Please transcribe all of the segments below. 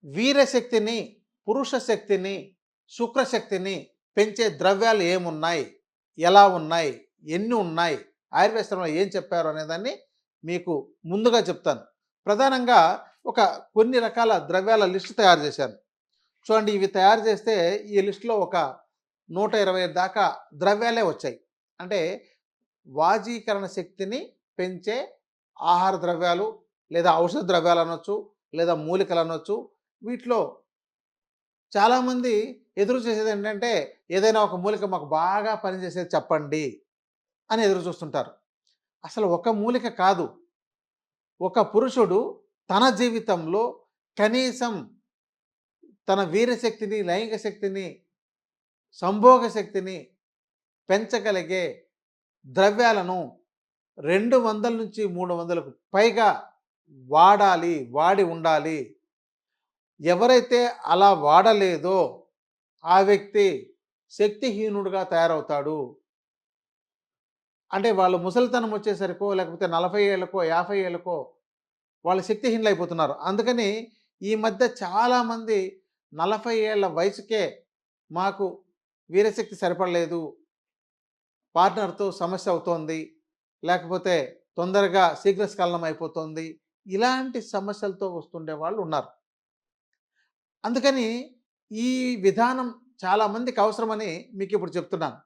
వీరశక్తిని, పురుష శక్తిని, శుక్రశక్తిని పెంచే ద్రవ్యాలు ఏమున్నాయి? ఎలా ఉన్నాయి? ఎన్ని ఉన్నాయి? ఆయుర్వేదంలో ఏం చెప్పారు అనేదాన్ని మీకు ముందుగా చెప్తాను. ప్రధానంగా ఒక కొన్ని రకాల ద్రవ్యాల లిస్ట్ తయారు చేశాను. చూడండి, ఇవి తయారు చేస్తే ఈ లిస్ట్‌లో ఒక 120 దాకా ద్రవ్యాలే వచ్చాయి. అంటే వాజీకరణ శక్తిని పెంచే ఆహార ద్రవ్యాలు, లేదా ఔషధ ద్రవ్యాలనొచ్చు, లేదా మూలికలనొచ్చు. వీటిలో చాలామంది ఎదురు చూసేదేంటంటే, ఏదైనా ఒక మూలిక మాకు బాగా పనిచేసేది చెప్పండి అని ఎదురు చూస్తుంటారు. అసలు ఒక మూలిక కాదు. ఒక పురుషుడు తన జీవితంలో కనీసం తన వీరశక్తిని, లైంగిక శక్తిని, సంభోగ శక్తిని పెంచగలిగే ద్రవ్యాలను 200-300కు పైగా వాడి ఉండాలి. ఎవరైతే అలా వాడలేదో ఆ వ్యక్తి శక్తిహీనుడుగా తయారవుతాడు. అంటే వాళ్ళు ముసలితనం వచ్చేసరికో, లేకపోతే 40 ఏళ్ళకో, 50 ఏళ్ళకో వాళ్ళు శక్తిహీనులైపోతున్నారు. అందుకని ఈ మధ్య చాలామంది 40 ఏళ్ల వయసుకే మాకు వీరశక్తి సరిపడలేదు, పార్ట్నర్‌తో సమస్య అవుతోంది, లేకపోతే తొందరగా శీఘ్రస్ఖలనం అయిపోతుంది, ఇలాంటి సమస్యలతో వస్తుండే వాళ్ళు ఉన్నారు. అందుకని ఈ విధానం చాలామందికి అవసరమని మీకిప్పుడు చెప్తున్నాను.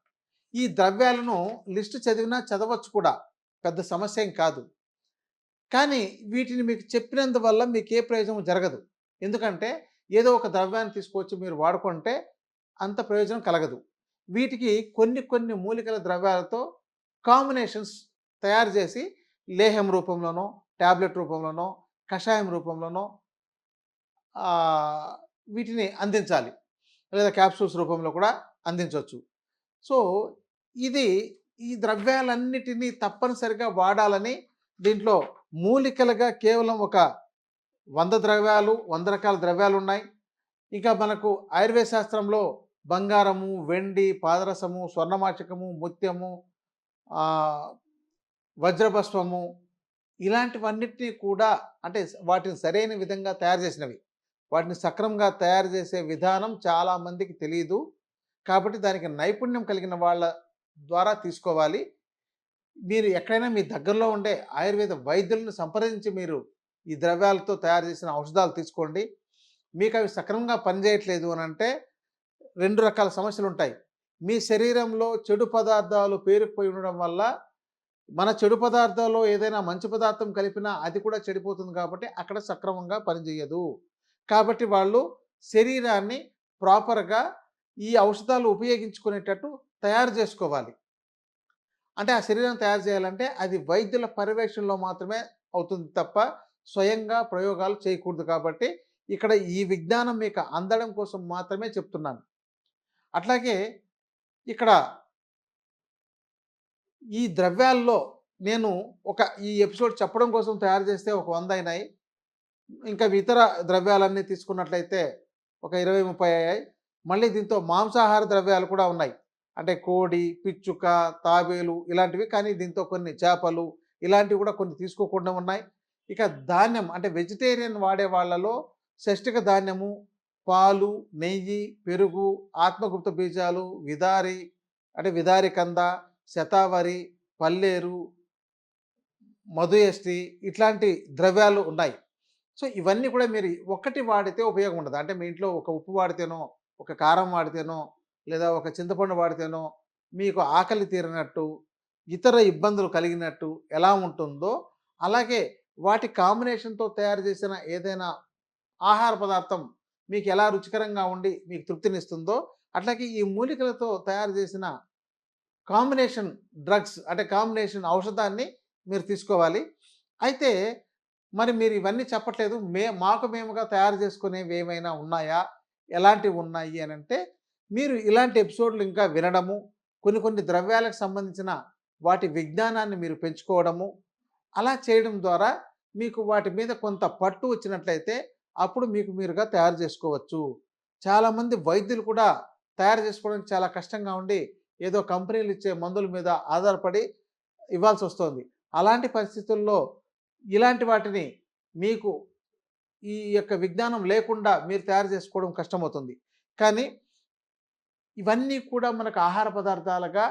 ఈ ద్రవ్యాలను లిస్ట్ చదివినా చదవచ్చు కూడా. పెద్ద సమస్య ఏం కాదు. కానీ వీటిని మీకు చెప్పినందువల్ల మీకే ప్రయోజనం జరగదు. ఎందుకంటే ఏదో ఒక ద్రవ్యాన్ని తీసుకొచ్చి మీరు వాడుకుంటే అంత ప్రయోజనం కలగదు. వీటికి కొన్ని కొన్ని మూలికల ద్రవ్యాలతో కాంబినేషన్స్ తయారు చేసి లేహ్యం రూపంలోనో, టాబ్లెట్ రూపంలోనో, కషాయం రూపంలోనో ఆహ్, వీటిని అందించాలి. లేదా క్యాప్సూల్స్ రూపంలో కూడా అందించొచ్చు. సో, ఇది ఈ ద్రవ్యాలన్నిటినీ తప్పనిసరిగా వాడాలని దీంట్లో మూలికలుగా కేవలం ఒక 100 ద్రవ్యాలు, 100 రకాల ద్రవ్యాలున్నాయి. ఇంకా మనకు ఆయుర్వేద శాస్త్రంలో బంగారము, వెండి, పాదరసము, స్వర్ణమాచకము, ముత్యము, ఆహ్, వజ్రభస్వము, ఇలాంటివన్నిటిని కూడా అంటే వాటిని సరైన విధంగా తయారు చేసినవి. వాటిని సక్రమంగా తయారు చేసే విధానం చాలామందికి తెలీదు. కాబట్టి దానికి నైపుణ్యం కలిగిన వాళ్ళ ద్వారా తీసుకోవాలి. మీరు ఎక్కడైనా మీ దగ్గరలో ఉండే ఆయుర్వేద వైద్యులను సంప్రదించి మీరు ఈ ద్రవ్యాలతో తయారు చేసిన ఔషధాలు తీసుకోండి. మీకు అవి సక్రమంగా పనిచేయట్లేదు అనంటే 2 రకాల సమస్యలుంటాయి. మీ శరీరంలో చెడు పదార్థాలు పేరుకుపోయి ఉండడం వల్ల, మన చెడు పదార్థాల్లో ఏదైనా మంచి పదార్థం కలిపినా అది కూడా చెడిపోతుంది కాబట్టి అక్కడ సక్రమంగా పనిచేయదు. కాబట్టి వాళ్ళు శరీరాన్ని ప్రాపర్‌గా ఈ ఔషధాలు ఉపయోగించుకునేటట్టు తయారు చేసుకోవాలి. అంటే ఆ శరీరం తయారు చేయాలంటే అది వైద్యుల పర్యవేక్షణలో మాత్రమే అవుతుంది తప్ప స్వయంగా ప్రయోగాలు చేయకూడదు. కాబట్టి ఇక్కడ ఈ విజ్ఞానం మీకు అందడం కోసం మాత్రమే చెప్తున్నాను. అట్లాగే ఇక్కడ ఈ ద్రవ్యాల్లో నేను ఈ ఎపిసోడ్ చెప్పడం కోసం తయారు చేస్తే ఒక 100 అయినాయి. ఇంకా ఇతర ద్రవ్యాలన్నీ తీసుకున్నట్లయితే ఒక 20, 30 అయ్యాయి. మళ్ళీ దీంతో మాంసాహార ద్రవ్యాలు కూడా ఉన్నాయి. అంటే కోడి, పిచ్చుక, తాబేలు ఇలాంటివి. కానీ దీంతో కొన్ని చేపలు ఇలాంటివి కూడా కొన్ని తీసుకోకుండా ఉన్నాయి. ఇక ధాన్యం అంటే వెజిటేరియన్ వాడే వాళ్ళలో షష్టిక ధాన్యము, పాలు, నెయ్యి, పెరుగు, ఆత్మగుప్త బీజాలు, విదారి అంటే విదారి కంద, శతావరి, పల్లేరు, మధుయష్టి ఇట్లాంటి ద్రవ్యాలు ఉన్నాయి. సో, ఇవన్నీ కూడా మీరు ఒక్కటి వాడితే ఉపయోగం ఉండదు. అంటే మీ ఇంట్లో ఒక ఉప్పు వాడితేనో, ఒక కారం వాడితేనో, లేదా ఒక చింతపండు వాడితేనో మీకు ఆకలి తీరనట్టు, ఇతర ఇబ్బందులు కలిగినట్టు ఎలా ఉంటుందో, అలాగే వాటి కాంబినేషన్‌తో తయారు చేసిన ఏదైనా ఆహార పదార్థం మీకు ఎలా రుచికరంగా ఉండి మీకు తృప్తినిస్తుందో, అట్లాగే ఈ మూలికలతో తయారు చేసిన కాంబినేషన్ డ్రగ్స్ అంటే కాంబినేషన్ ఔషధాన్ని మీరు తీసుకోవాలి. అయితే మరి మీరు ఇవన్నీ చెప్పట్లేదు. మాకు మేముగా తయారు చేసుకునేవి ఏమైనా ఉన్నాయా? ఎలాంటివి ఉన్నాయి అనంటే, మీరు ఇలాంటి ఎపిసోడ్‌లు ఇంకా వినడము, కొన్ని కొన్ని ద్రవ్యాలకు సంబంధించిన వాటి విజ్ఞానాన్ని మీరు పెంచుకోవడము, అలా చేయడం ద్వారా మీకు వాటి మీద కొంత పట్టు వచ్చినట్లయితే, అప్పుడు మీకు మీరుగా తయారు చేసుకోవచ్చు. చాలామంది వైద్యులు కూడా తయారు చేసుకోవడానికి చాలా కష్టంగా ఉండి, ఏదో కంపెనీలు ఇచ్చే మందుల మీద ఆధారపడి ఇవ్వాల్సొస్తోంది. అలాంటి పరిస్థితుల్లో ఇలాంటి వాటిని మీకు ఈ యొక్క విజ్ఞానం లేకుండా మీరు తయారు చేసుకోవడం కష్టమవుతుంది. కానీ ఇవన్నీ కూడా మనకు ఆహార పదార్థాలుగా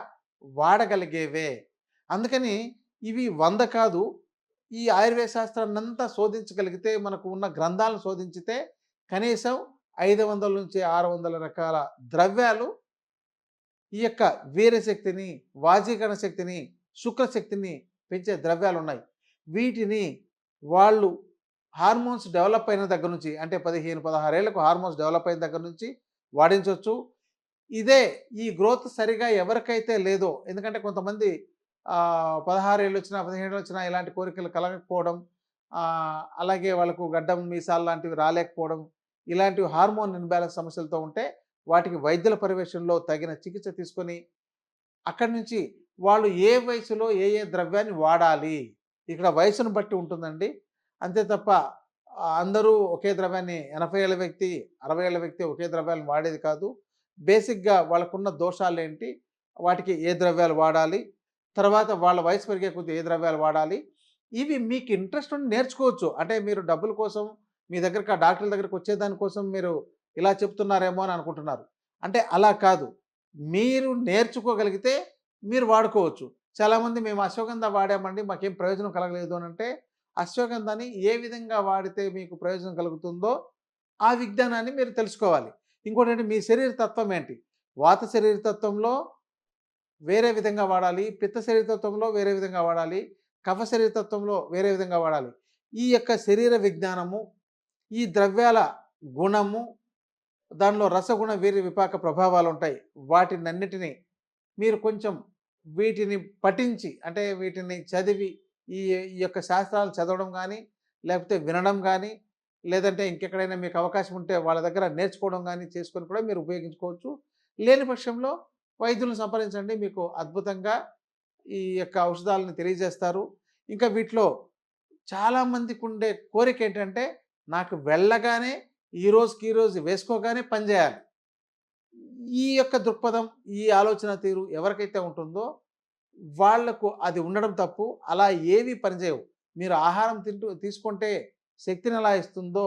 వాడగలిగేవే. అందుకని ఇవి 100 కాదు. ఈ ఆయుర్వేద శాస్త్రాన్నంతా శోధించగలిగితే మనకు ఉన్న గ్రంథాలను శోధించితే కనీసం 500-600 రకాల ద్రవ్యాలు ఈ యొక్క వీర్యశక్తిని, వాజీకరణ శక్తిని, శుక్రశక్తిని పెంచే ద్రవ్యాలున్నాయి. వీటిని వాళ్ళు హార్మోన్స్ డెవలప్ అయిన దగ్గర నుంచి అంటే 15, 16 ఏళ్లకు హార్మోన్స్ డెవలప్ అయిన దగ్గర నుంచి వాడించొచ్చు. ఇదే ఈ గ్రోత్ సరిగా ఎవరికైతే లేదో, ఎందుకంటే కొంతమంది 16 ఏళ్ళు వచ్చినా, 15 ఏళ్ళు వచ్చినా ఇలాంటి కోరికలు కలగకపోవడం, అలాగే వాళ్ళకు గడ్డం, మీసాలు లాంటివి రాలేకపోవడం, ఇలాంటివి హార్మోన్ ఇన్‌బ్యాలెన్స్ సమస్యలతో ఉంటే వాటికి వైద్యుల పర్యవేక్షణలో తగిన చికిత్స తీసుకొని అక్కడి నుంచి వాళ్ళు ఏ వయసులో ఏ ఏ ద్రవ్యాన్ని వాడాలి, ఇక్కడ వయసును బట్టి ఉంటుందండి. అంతే తప్ప అందరూ ఒకే ద్రవ్యాన్ని 80 ఏళ్ళ వ్యక్తి, 60 ఏళ్ళ వ్యక్తి ఒకే ద్రవ్యాన్ని వాడేది కాదు. బేసిక్‌గా వాళ్ళకున్న దోషాలేంటి, వాటికి ఏ ద్రవ్యాలు వాడాలి, తర్వాత వాళ్ళ వయసు పెరిగే కొద్దీ ఏ ద్రవ్యాలు వాడాలి, ఇవి మీకు ఇంట్రెస్ట్ ఉండి నేర్చుకోవచ్చు. అంటే మీరు డబ్బుల కోసం మీ దగ్గరికి ఆ డాక్టర్ల దగ్గరికి వచ్చేదాని కోసం మీరు ఇలా చెప్తున్నారేమో అని అనుకుంటున్నారు. అంటే అలా కాదు. మీరు నేర్చుకోగలిగితే మీరు వాడుకోవచ్చు. చాలామంది మేము అశ్వగంధ వాడామండి మాకేం ప్రయోజనం కలగలేదు అనంటే, అశ్వగంధాన్ని ఏ విధంగా వాడితే మీకు ప్రయోజనం కలుగుతుందో ఆ విజ్ఞానాన్ని మీరు తెలుసుకోవాలి. ఇంకోటేంటి మీ శరీర తత్వం ఏంటి? వాత శరీర తత్వంలో వేరే విధంగా వాడాలి, పిత్త శరీర తత్వంలో వేరే విధంగా వాడాలి, కఫ శరీర తత్వంలో వేరే విధంగా వాడాలి. ఈ యొక్క శరీర విజ్ఞానము, ఈ ద్రవ్యాల గుణము, దానిలో రసగుణ వీర్య విపాక ప్రభావాలుంటాయి. వాటినన్నిటిని మీరు కొంచెం వీటిని పఠించి అంటే వీటిని చదివి ఈ ఈ యొక్క శాస్త్రాలు చదవడం గానీ, లేకపోతే వినడం గానీ, లేదంటే ఇంకెక్కడైనా మీకు అవకాశం ఉంటే వాళ్ళ దగ్గర నేర్చుకోవడం గానీ చేసుకొని కూడా మీరు ఉపయోగించుకోవచ్చు. లేని పక్షంలో వైద్యులను సంప్రదించండి. మీకు అద్భుతంగా ఈ యొక్క ఔషధాలను తెలియజేస్తారు. ఇంకా వీటిలో చాలామందికుండే కోరికేంటంటే, నాకు వెళ్ళగానే ఈ రోజుకి ఈ రోజు వేసుకోగానే పనిచేయాలి. ఈ యొక్క దృక్పథం, ఈ ఆలోచన తీరు ఎవరికైతే ఉంటుందో వాళ్లకు అది ఉండడం తప్పు. అలా ఏవి పనిచేయవు. మీరు ఆహారం తీసుకుంటే శక్తిని ఎలా ఇస్తుందో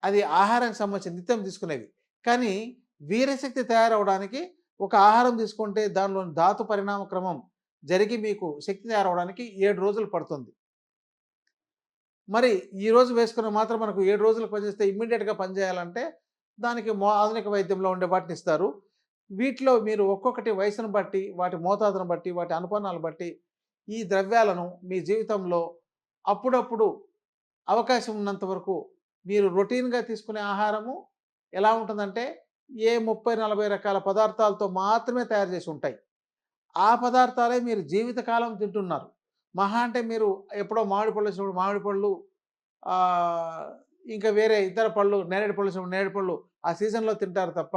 అది ఆహారానికి సంబంధించి నిత్యం తీసుకునేవి. కానీ వీర్యశక్తి తయారవ్వడానికి ఒక ఆహారం తీసుకుంటే దానిలోని ధాతు పరిణామ క్రమం జరిగి మీకు శక్తి తయారవ్వడానికి 7 రోజులు పడుతుంది. మరి ఈరోజు వేసుకున్న మాత్రం మనకు 7 రోజులు పనిచేస్తే ఇమ్మీడియట్‌గా పనిచేయాలంటే దానికి ఆధునిక వైద్యంలో ఉండే వాటిని ఇస్తారు. వీటిలో మీరు ఒక్కొక్కటి వయసును బట్టి, వాటి మోతాదును బట్టి, వాటి అనుపానాలను బట్టి ఈ ద్రవ్యాలను మీ జీవితంలో అప్పుడప్పుడు అవకాశం ఉన్నంత వరకు మీరు రొటీన్‌గా తీసుకునే ఆహారము ఎలా ఉంటుందంటే ఏ 30, 40 రకాల పదార్థాలతో మాత్రమే తయారు చేసి ఉంటాయి. ఆ పదార్థాలే మీరు జీవితకాలం తింటున్నారు. మహా అంటే మీరు ఎప్పుడో మామిడి పళ్ళు వచ్చినప్పుడు మామిడి పళ్ళు, ఇంకా వేరే ఇతర పళ్ళు, నేరేడు పళ్ళు వచ్చినప్పుడు నేరేడు పళ్ళు ఆ సీజన్‌లో తింటారు తప్ప,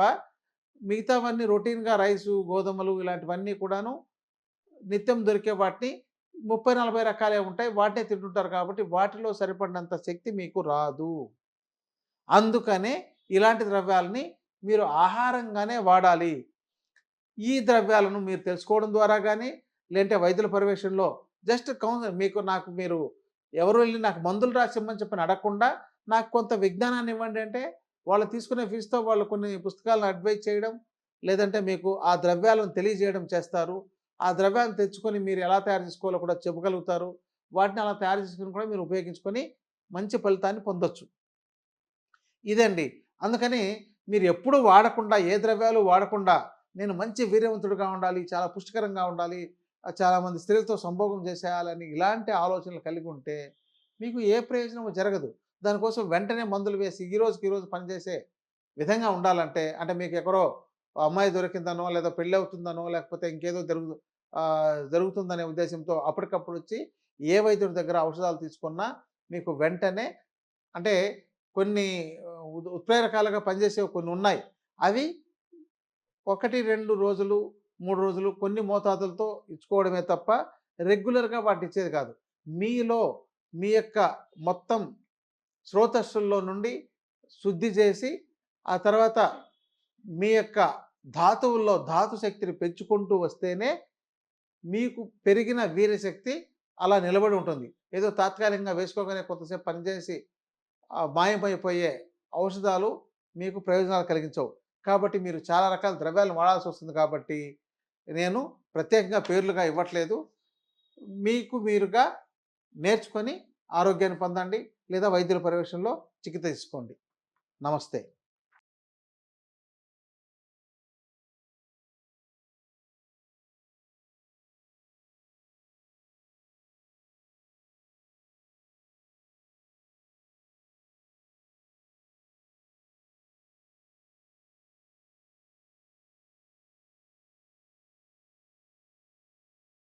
మిగతావన్నీ రొటీన్‌గా రైసు, గోధుమలు ఇలాంటివన్నీ కూడాను నిత్యం దొరికే వాటిని 30, 40 రకాలే ఉంటాయి. వాటినే తింటుంటారు కాబట్టి వాటిలో సరిపడినంత శక్తి మీకు రాదు. అందుకనే ఇలాంటి ద్రవ్యాలని మీరు ఆహారంగానే వాడాలి. ఈ ద్రవ్యాలను మీరు తెలుసుకోవడం ద్వారా గానీ, లేదంటే వైద్యుల పర్యవేక్షణలో జస్ట్ నాకు మీరు ఎవరు వెళ్లి నాకు మందులు రాసిమ్మని చెప్పని అడగకుండా, నాకు కొంత విజ్ఞానాన్ని ఇవ్వండి అంటే, వాళ్ళు తీసుకునే ఫీజుతో వాళ్ళు కొన్ని పుస్తకాలను అడ్వైజ్ చేయడం, లేదంటే మీకు ఆ ద్రవ్యాలను తెలియజేయడం చేస్తారు. ఆ ద్రవ్యాలను తెచ్చుకొని మీరు ఎలా తయారు చేసుకోవాలో కూడా చెప్పగలుగుతారు. వాటిని అలా తయారు చేసుకొని కూడా మీరు ఉపయోగించుకొని మంచి ఫలితాన్ని పొందొచ్చు. ఇదండి. అందుకని మీరు ఎప్పుడు వాడకుండా, ఏ ద్రవ్యాలు వాడకుండా నేను మంచి వీర్యవంతుడిగా ఉండాలి, చాలా పుష్టికరంగా ఉండాలి, చాలామంది స్త్రీలతో సంభోగం చేసేయాలని ఇలాంటి ఆలోచనలు కలిగి ఉంటే మీకు ఏ ప్రయోజనము జరగదు. దానికోసం వెంటనే మందులు వేసి ఈ రోజుకి ఈ రోజు పనిచేసే విధంగా ఉండాలంటే, అంటే మీకు ఎక్కడో అమ్మాయి దొరికిందనో, లేదా పెళ్ళి అవుతుందనో, లేకపోతే ఇంకేదో జరుగుతుందనే ఉద్దేశంతో అప్పటికప్పుడు వచ్చి ఏ వైద్యుడి దగ్గర ఔషధాలు తీసుకున్నా మీకు వెంటనే అంటే కొన్ని ఉత్ప్రేరకాలుగా పనిచేసేవి కొన్ని ఉన్నాయి. అవి 1, 2 రోజులు, 3 రోజులు కొన్ని మోతాదులతో ఇచ్చుకోవడమే తప్ప రెగ్యులర్‌గా వాటిని ఇచ్చేది కాదు. మీలో మీ యొక్క మొత్తం స్రోతస్సుల్లో నుండి శుద్ధి చేసి, ఆ తర్వాత మీ యొక్క ధాతువుల్లో ధాతు శక్తిని పెంచుకుంటూ వస్తేనే మీకు పెరిగిన వీర్యశక్తి అలా నిలబడి ఉంటుంది. ఏదో తాత్కాలికంగా వేసుకోగానే కొంతసేపు పనిచేసి మాయమైపోయే ఔషధాలు మీకు ప్రయోజనాలు కలిగించవు. కాబట్టి మీరు చాలా రకాల ద్రవ్యాలను వాడాల్సి వస్తుంది. కాబట్టి నేను ప్రత్యేకంగా పేర్లుగా ఇవ్వట్లేదు. మీకు మీరుగా నేర్చుకొని ఆరోగ్యాన్ని పొందండి. లేదా వైద్యుల పర్యవేక్షణలో చికిత్స తీసుకోండి. నమస్తే.